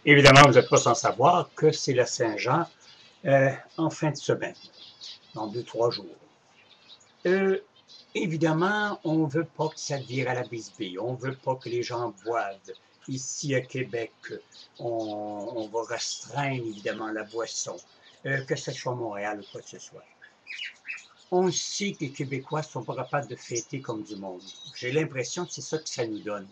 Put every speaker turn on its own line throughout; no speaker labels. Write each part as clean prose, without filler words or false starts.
Évidemment, vous n'êtes pas sans savoir que c'est la Saint-Jean en fin de semaine, dans 2, 3 jours. Euh, Évidemment, on ne veut pas que ça vire à la bisbille. On ne veut pas que les gens boivent. Ici à Québec, on va restreindre évidemment la boisson, que ce soit Montréal ou quoi que ce soit. On sait que les Québécois ne sont pas capables de fêter comme du monde. J'ai l'impression que c'est ça que ça nous donne.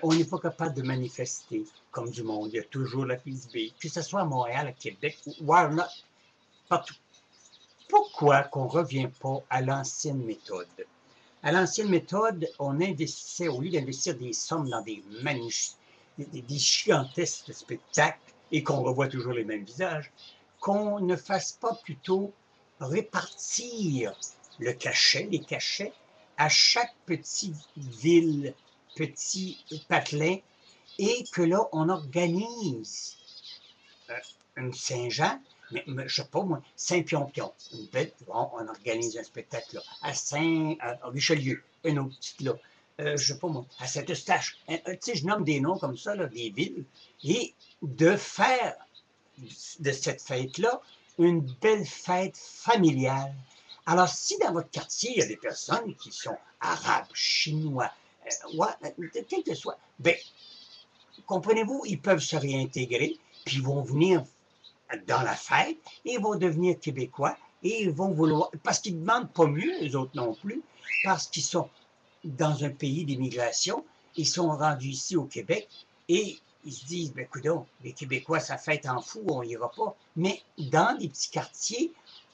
On n'est pas capable de manifester comme du monde. Il y a toujours la bisbille, que ce soit à Montréal, à Québec, ou partout. Pourquoi qu'on ne revient pas à l'ancienne méthode? À l'ancienne méthode, on investissait, au lieu d'investir des sommes dans des gigantesques spectacles et qu'on revoit toujours les mêmes visages, qu'on ne fasse pas plutôt répartir les cachets, à chaque petite ville, petit patelin, et que là, on organise une Saint-Jean, mais je ne sais pas moi, Saint-Pion-Pion, bon, on organise un spectacle là, à Richelieu, un autre petit là, je ne sais pas moi, à Saint-Eustache, tu sais, je nomme des noms comme ça, là, des villes, et de faire de cette fête-là une belle fête familiale. Alors, si dans votre quartier, il y a des personnes qui sont arabes, chinois, quel que soit, ben, comprenez-vous, ils peuvent se réintégrer, puis ils vont venir dans la fête, et ils vont devenir québécois, et ils vont vouloir, parce qu'ils ne demandent pas mieux, les autres non plus, parce qu'ils sont dans un pays d'immigration, ils sont rendus ici au Québec, et ils se disent, ben coudonc, les Québécois, ça fête en fou, on n'ira pas. Mais dans les petits quartiers,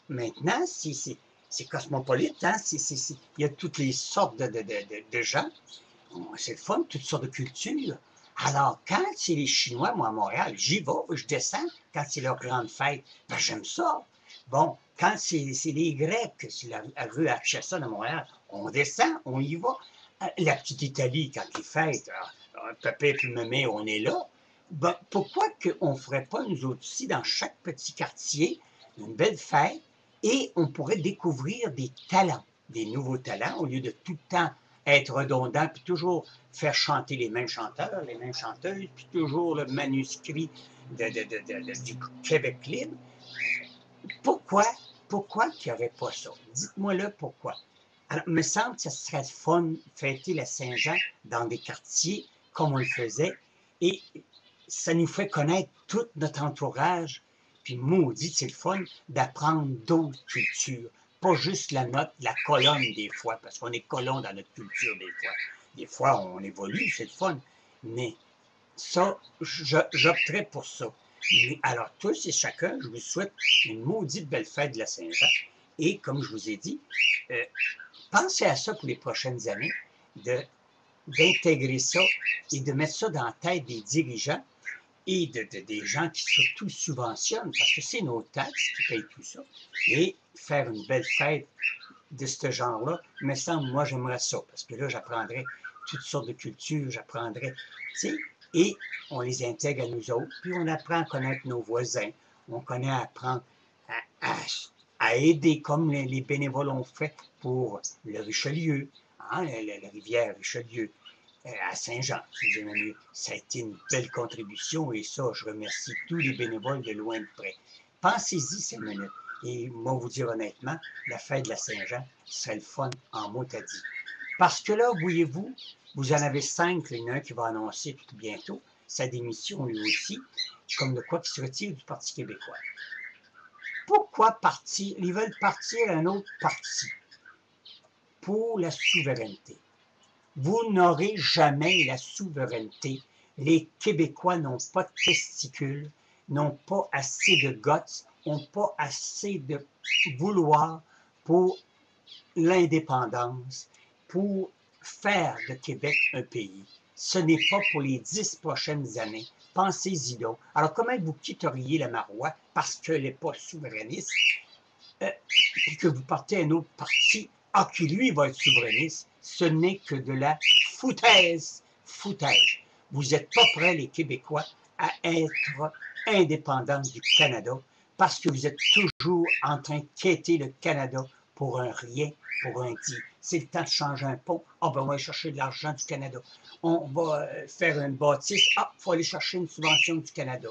maintenant, c'est cosmopolite, hein? Il y a toutes les sortes de gens. C'est le fun, toutes sortes de cultures. Alors, quand c'est les Chinois, moi, à Montréal, j'y vais, je descends quand c'est leur grande fête. Ben, j'aime ça. Bon, quand c'est les Grecs, c'est la rue Hatchesson à Montréal, on descend, on y va. La petite Italie, quand ils fêtent, Pépé puis Mémé, on est là. Ben, pourquoi qu'on ne ferait pas, nous autres aussi, dans chaque petit quartier, une belle fête, et on pourrait découvrir des talents, des nouveaux talents, au lieu de tout le temps être redondant, puis toujours faire chanter les mêmes chanteurs, les mêmes chanteuses, puis toujours le manuscrit du Québec libre. Pourquoi? Pourquoi qu'il n'y aurait pas ça? Dites-moi-le pourquoi. Alors, il me semble que ça serait fun fêter la Saint-Jean dans des quartiers comme on le faisait, et ça nous fait connaître tout notre entourage, puis maudit, c'est le fun d'apprendre d'autres cultures, pas juste la note, la colonne des fois, parce qu'on est colon dans notre culture des fois. Des fois, on évolue, c'est le fun, mais ça, j'opterais pour ça. Mais alors, tous et chacun, je vous souhaite une maudite belle fête de la Saint-Jean. Et comme je vous ai dit, pensez à ça pour les prochaines années, d'intégrer ça et de mettre ça dans la tête des dirigeants et des gens qui surtout subventionnent, parce que c'est nos taxes qui payent tout ça, et faire une belle fête de ce genre-là, me semble, moi, j'aimerais ça, parce que là, j'apprendrais toutes sortes de cultures, j'apprendrais, tu sais, et on les intègre à nous autres, puis on apprend à connaître nos voisins, on connaît à apprendre à aider, comme les bénévoles ont fait pour le Richelieu, hein, la rivière Richelieu, à Saint-Jean, si j'aime mieux. Ça a été une belle contribution, et ça, je remercie tous les bénévoles de loin de près. Pensez-y 5 minutes. Et moi, vous dire honnêtement, la fête de la Saint-Jean serait le fun en mot à dit. Parce que là, voyez-vous, vous en avez 5, il y en a un qui va annoncer tout bientôt sa démission lui aussi, comme de quoi qui se retire du Parti québécois. Pourquoi partir? Ils veulent partir à un autre parti pour la souveraineté. Vous n'aurez jamais la souveraineté. Les Québécois n'ont pas de testicules, n'ont pas assez de guts, n'ont pas assez de vouloir pour l'indépendance, pour faire de Québec un pays. Ce n'est pas pour les 10 prochaines années. Pensez-y donc. Alors, comment vous quitteriez la Marois parce qu'elle n'est pas souverainiste, et que vous partez à un autre parti, qui lui va être souverainiste? Ce n'est que de la foutaise. Foutaise. Vous n'êtes pas prêts, les Québécois, à être indépendants du Canada, parce que vous êtes toujours en train de quêter le Canada pour un rien, pour un dit. C'est le temps de changer un pont. Ah, ben, on va aller chercher de l'argent du Canada. On va faire une bâtisse. Ah, il faut aller chercher une subvention du Canada.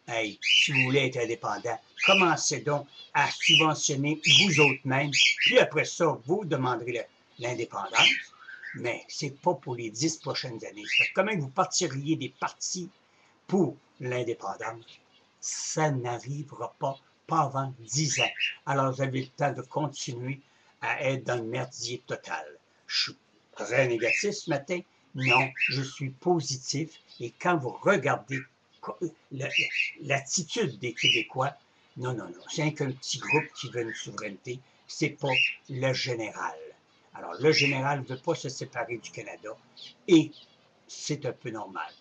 Hey, si vous voulez être indépendant, commencez donc à subventionner vous autres mêmes, puis après ça, vous demanderez l'indépendance, mais c'est pas pour les 10 prochaines années. Comment vous partiriez des partis pour l'indépendance? Ça n'arrivera pas avant 10 ans. Alors, vous avez le temps de continuer à être dans le merdier total. Je suis très négatif ce matin. Non, je suis positif. Et quand vous regardez l'attitude des Québécois, non, non, non, c'est qu'un petit groupe qui veut une souveraineté, c'est pas le général. Alors, le général ne veut pas se séparer du Canada et c'est un peu normal.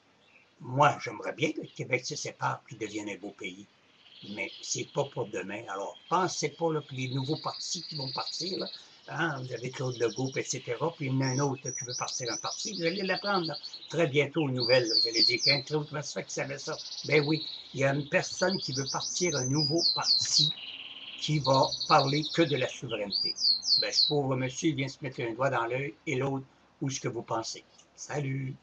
Moi, j'aimerais bien que le Québec se sépare et devienne un beau pays, mais c'est pas pour demain. Alors, pensez pas là, que les nouveaux partis qui vont partir, là, hein, vous avez Claude Legault, etc., puis il y en a un autre qui veut partir un parti, vous allez l'apprendre très bientôt aux nouvelles. Là, vous allez dire qu'un Claude, comment ça fait qu'il savait ça? Ben oui, il y a une personne qui veut partir un nouveau parti qui va parler que de la souveraineté. Ben, ce pauvre monsieur, il vient se mettre un doigt dans l'œil et l'autre, où est-ce que vous pensez? Salut!